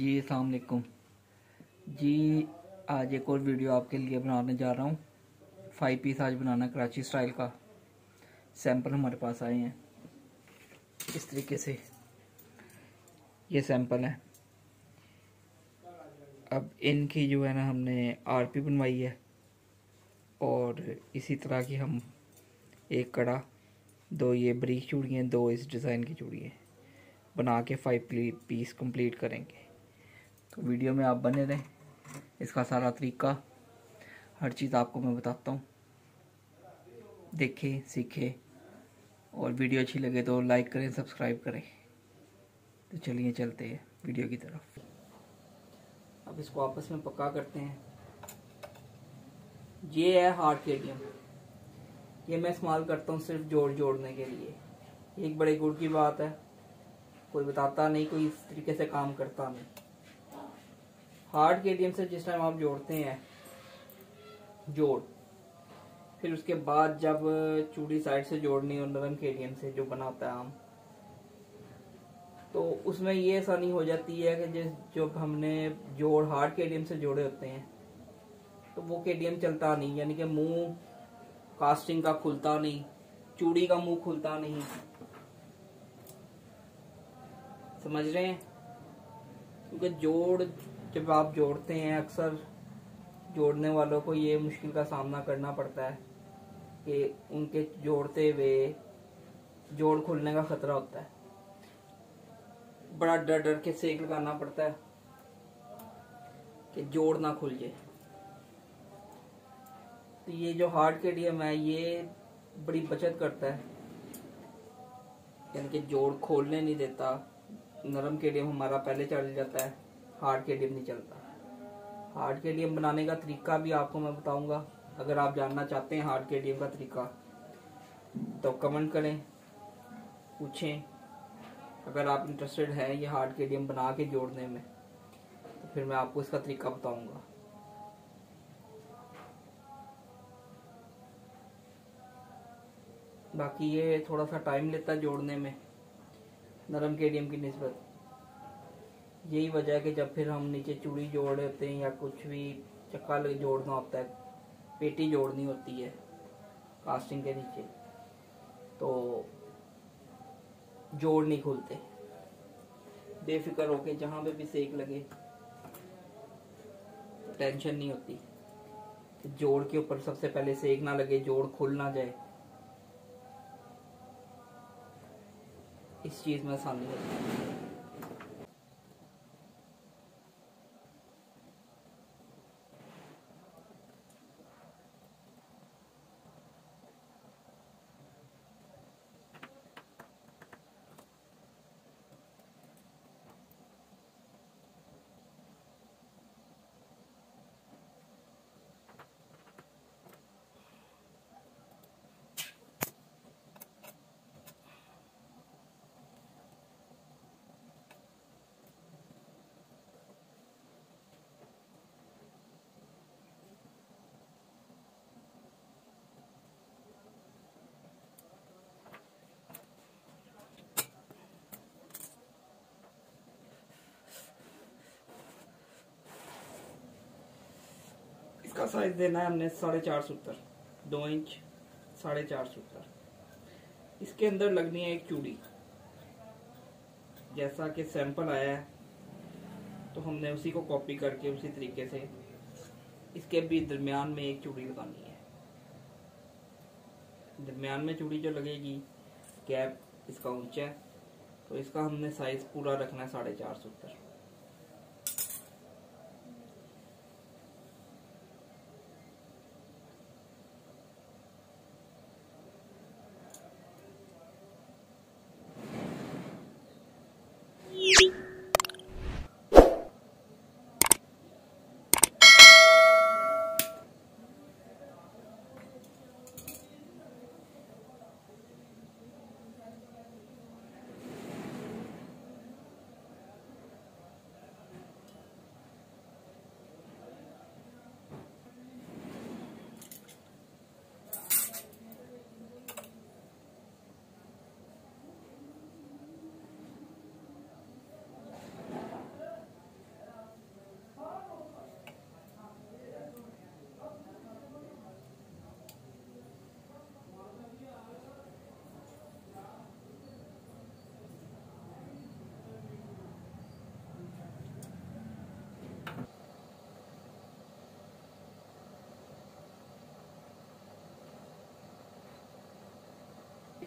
जी अस्सलाम वालेकुम जी। आज एक और वीडियो आपके लिए बनाने जा रहा हूँ। 5 पीस आज बनाना कराची स्टाइल का। सैंपल हमारे पास आए हैं इस तरीके से, ये सैंपल है। अब इनकी जो है ना हमने आरपी बनवाई है और इसी तरह की हम एक कड़ा, दो ये बरीक चूड़ियाँ, दो इस डिज़ाइन की चूड़ियाँ बना के 5 पीस कंप्लीट करेंगे। तो वीडियो में आप बने रहें, इसका सारा तरीका हर चीज़ आपको मैं बताता हूँ। देखें, सीखें और वीडियो अच्छी लगे तो लाइक करें, सब्सक्राइब करें। तो चलिए चलते हैं वीडियो की तरफ। अब इसको आपस में पक्का करते हैं। ये है हार्ड केडियम, ये मैं इस्तेमाल करता हूँ सिर्फ जोड़ने के लिए। एक बड़े गुड़ की बात है, कोई बताता नहीं, कोई इस तरीके से काम करता नहीं। हार्ड केडियम से जिस टाइम आप जोड़ते हैं फिर उसके बाद जब चूड़ी साइड से जोड़नी हो नरम केडियम से जो बनाता है आम, तो उसमें ये आसानी हो जाती है कि जब हमने हार्ड केडियम से जोड़े होते हैं तो वो केडियम चलता नहीं, यानी कि मुंह कास्टिंग का खुलता नहीं, चूड़ी का मुंह खुलता नहीं। समझ रहे हैं? क्योंकि जब आप जोड़ते हैं, अक्सर जोड़ने वालों को ये मुश्किल का सामना करना पड़ता है कि उनके जोड़ते हुए जोड़ खुलने का खतरा होता है। बड़ा डर डर के सेक लगाना पड़ता है कि जोड़ ना खुल जाए। तो ये जो हार्ड केडियम है ये बड़ी बचत करता है, यानी कि जोड़ खोलने नहीं देता। नरम केडियम हमारा पहले चल जाता है, हार्ड केडियम नहीं चलता। हार्ड केडियम बनाने का तरीका भी आपको मैं बताऊंगा। अगर आप जानना चाहते हैं हार्ड केडियम का तरीका तो कमेंट करें, पूछें। अगर आप इंटरेस्टेड हैं ये हार्ड केडियम बना के जोड़ने में तो फिर मैं आपको इसका तरीका बताऊंगा। बाकी ये थोड़ा सा टाइम लेता है जोड़ने में नरम केडियम की निस्बत। यही वजह है कि जब फिर हम नीचे चूड़ी जोड़ लेते हैं या कुछ भी चक्का जोड़ना होता है, पेटी जोड़नी होती है कास्टिंग के नीचे, तो जोड़ नहीं खुलते। बेफिक्र होके जहाँ पे भी सेक लगे तो टेंशन नहीं होती। जोड़ के ऊपर सबसे पहले सेक ना लगे, जोड़ खुल ना जाए, इस चीज में आसानी होती है। इसका साइज देना है हमने 4.5 सूत्र, 2 इंच 4.5 सूत्र। इसके अंदर लगनी है एक चूड़ी, जैसा कि सैंपल आया है तो हमने उसी को कॉपी करके उसी तरीके से इसके भी दरमियान में एक चूड़ी लगानी है। दरमियान में चूड़ी जो लगेगी, गैप इसका ऊंचा है तो इसका हमने साइज पूरा रखना है 4.5 सूत्र।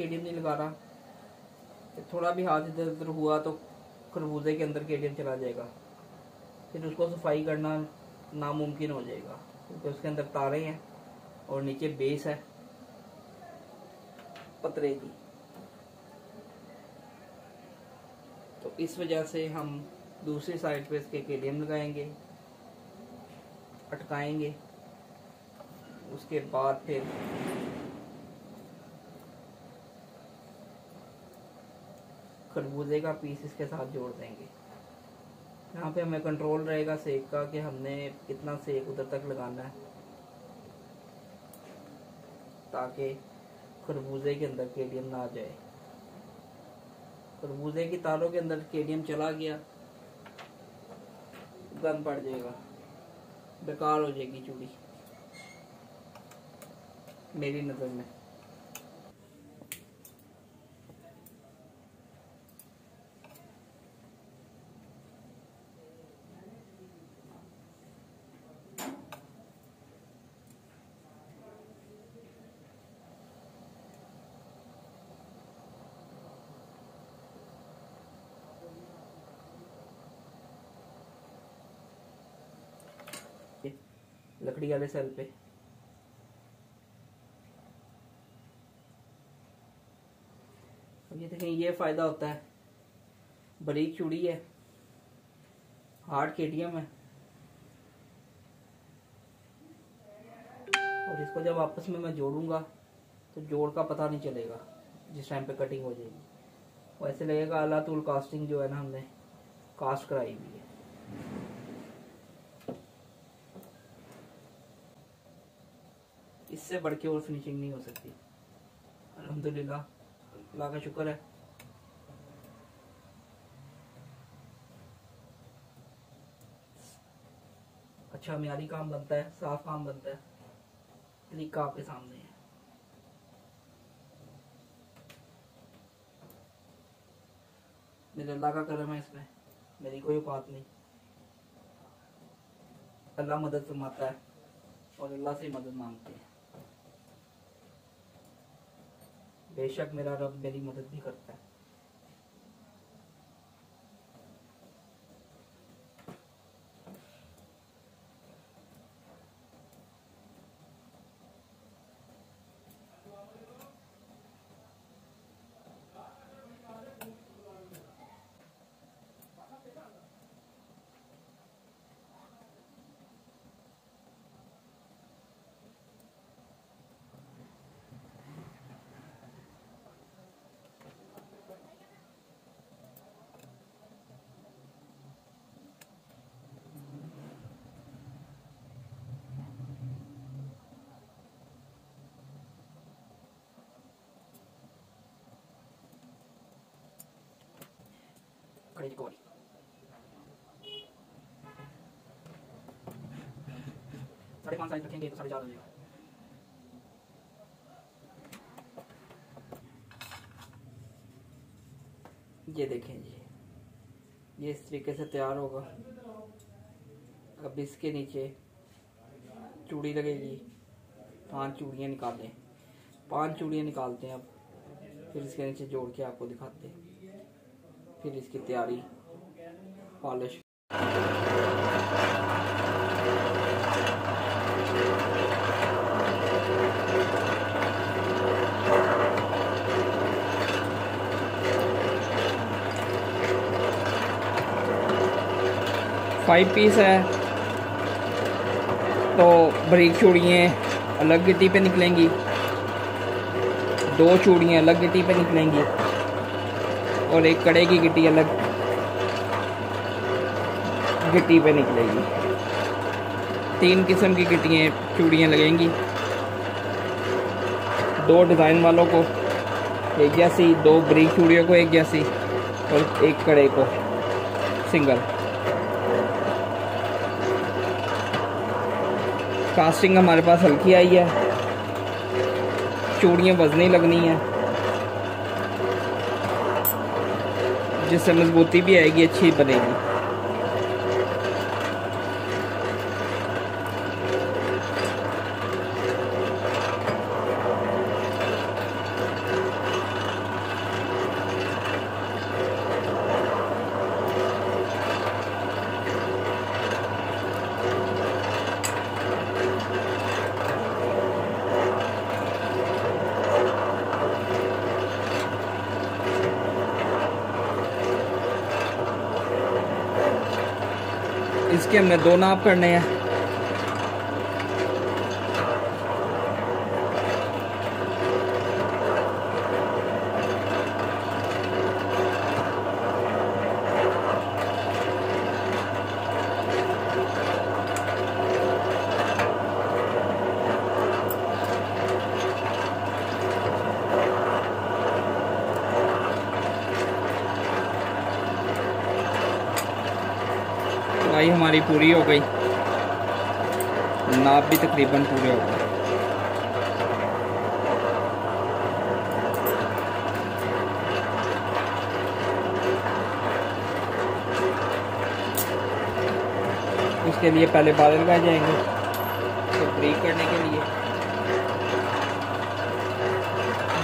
केडियम नहीं लगा रहा, थोड़ा भी हाथ इधर उधर हुआ तो खरबूजे के अंदर केडियम चला जाएगा, फिर उसको सफाई करना नामुमकिन हो जाएगा, क्योंकि उसके अंदर तारे हैं और नीचे बेस है पतरे की। तो इस वजह से हम दूसरी साइड पे इसके केडियम लगाएंगे, अटकाएंगे, उसके बाद फिर खरबूजे का पीस इसके साथ जोड़ देंगे। यहाँ पे हमें कंट्रोल रहेगा सेक का कि हमने कितना सेक उधर तक लगाना है, ताकि खरबूजे के अंदर केडियम ना आ जाए। खरबूजे की तारों के अंदर केडियम चला गया, गंद पड़ जाएगा, बेकार हो जाएगी चूड़ी मेरी नज़र में। लकड़ी वाले सेल पे अब ये देखें, ये फायदा होता है, बारीक चूड़ी है, हार्ड केडियम है, और इसको जब आपस में मैं जोड़ूंगा तो जोड़ का पता नहीं चलेगा जिस टाइम पे कटिंग हो जाएगी। वैसे लगेगा अल्लाह तूल कास्टिंग जो है ना, हमने कास्ट कराई हुई है। इससे बढ़ के और फिनिशिंग नहीं हो सकती। अल्हम्दुलिल्लाह, अल्लाह का शुक्र है। अच्छा म्यारी काम बनता है, साफ काम बनता है, तरीका आपके सामने है। मेरे अल्लाह का करम है, इसमें मेरी कोई औकात नहीं। अल्लाह मदद फरमाता है और अल्लाह से मदद मांगते हैं। बेशक मेरा रब मेरी मदद भी करता है। कड़ी कोरी 5.5 साइज रखेंगे तो 4.5 हो जाएगा। ये देखें जी, ये इस तरीके से तैयार होगा। अब इसके नीचे चूड़ी लगेगी, 5 चूड़ियाँ निकालें, 5 चूड़ियाँ निकालते हैं। अब फिर इसके नीचे जोड़ के आपको दिखाते हैं, फिर इसकी तैयारी पॉलिश। फाइव पीस है तो बारीक चूड़ियाँ अलग गिट्टी पे निकलेंगी, 2 चूड़ियाँ अलग गिट्टी पे निकलेंगी और एक कड़े की गिट्टी अलग गिट्टी पे निकलेगी। 3 किस्म की गिट्टियाँ चूड़ियाँ लगेंगी, 2 डिज़ाइन वालों को एक जैसी, 2 बारीक चूड़ियों को एक जैसी और एक कड़े को सिंगल। कास्टिंग हमारे पास हल्की आई है, चूड़ियाँ वजनी लगनी है, जिससे मजबूती भी आएगी, अच्छी बनेगी। इसके हमने 2 नाप करने हैं। चौड़ाई हमारी पूरी हो गई, नाप भी तकरीबन पूरे हो गए। उसके लिए पहले बाल लगाए जाएंगे तो ब्रेक करने के लिए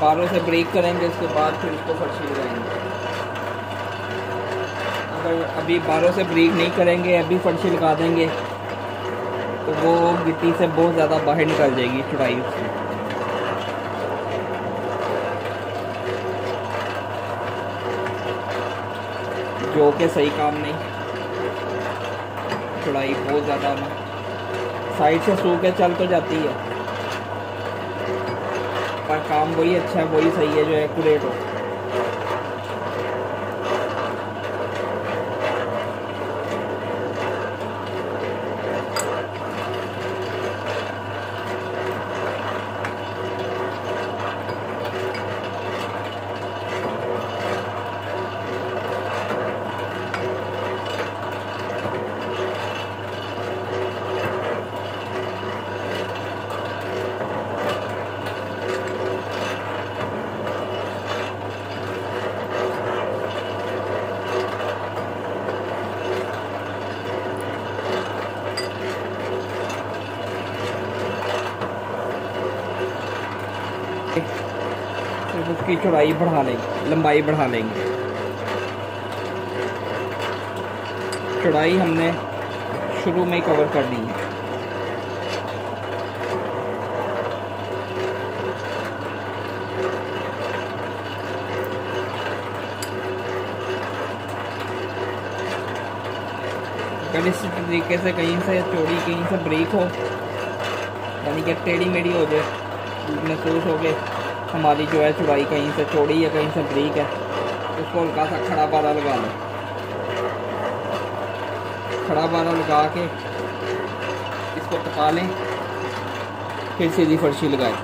बालों से ब्रेक करेंगे, उसके बाद फिर उसको फर्शी लगाएंगे। अगर अभी बालों से ब्रेक नहीं करेंगे, अभी फर्शी लगा देंगे तो वो गिट्टी से बहुत ज़्यादा बाहर निकल जाएगी चौड़ाई उसकी। जो कि सही काम नहीं, चौड़ाई बहुत ज़्यादा ना साइड से सू के चल तो जाती है, पर काम वही अच्छा है, वही सही है जो एक्यूरेट हो। फिर उसकी चौड़ाई बढ़ा लेंगे, लंबाई बढ़ा लेंगे। चौड़ाई हमने शुरू में ही कवर कर दी है। अगर इस तरीके से कहीं से चौड़ी कहीं से ब्रेक हो, यानी कि टेढ़ी मेढ़ी हो जाए, महसूस हो गए हमारी जो है चौड़ाई कहीं से चौड़ी या कहीं से ब्रेक है, उसको हल्का सा खड़ा बारा लगा लो। खड़ा बारा लगा के इसको टका लें, फिर सीधी फर्शी लगाएं।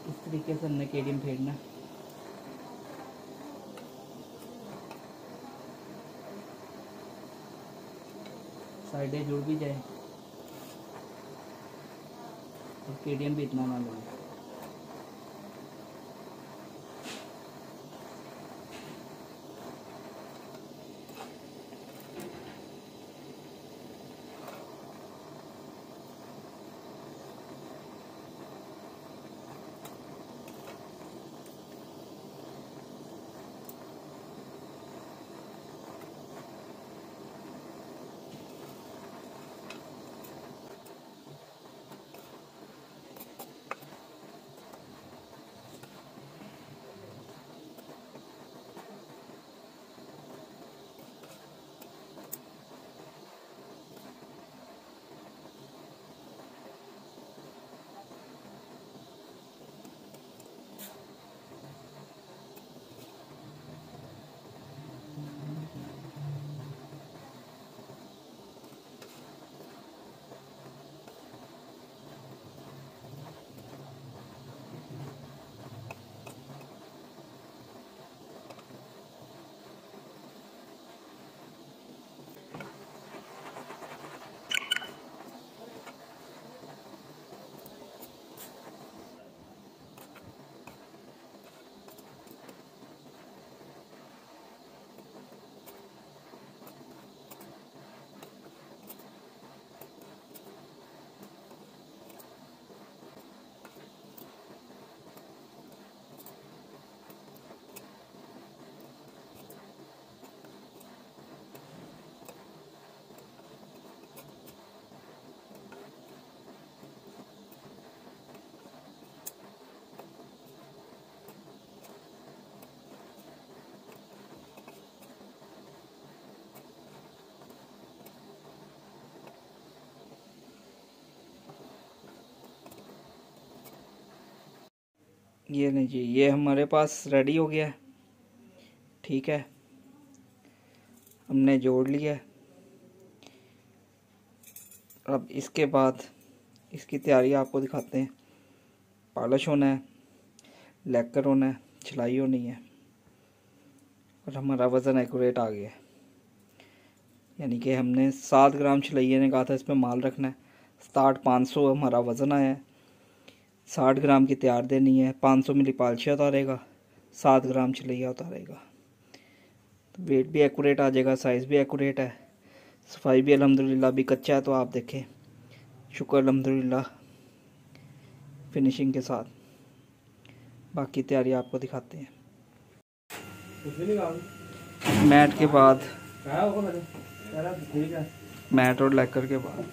इस तरीके से हमने केडियम फेरना, साइडें जुड़ भी जाए और केडियम भी इतना ना लगे। ये नहीं जी, ये हमारे पास रेडी हो गया है। ठीक है, हमने जोड़ लिया है। अब इसके बाद इसकी तैयारी आपको दिखाते हैं। पॉलिश होना है, लैकर होना है, सिलाई होनी है, और हमारा वज़न एक्यूरेट आ गया है। यानी कि हमने 7 ग्राम सिलैया ने कहा था इस पर माल रखना है। 60-500 हमारा वज़न आया है। 60 ग्राम की तैयार देनी है, 500 मिली पालशिया उतारेगा, 7 ग्राम सिलैया उतारेगा। तो वेट भी एक्यूरेट आ जाएगा, साइज़ भी एक्यूरेट है, सफाई भी अल्हम्दुलिल्लाह। भी कच्चा है तो आप देखें, शुक्र अल्हम्दुलिल्लाह फिनिशिंग के साथ। बाकी तैयारी आपको दिखाते हैं। मैट के बाद, मैट और लैकर के बाद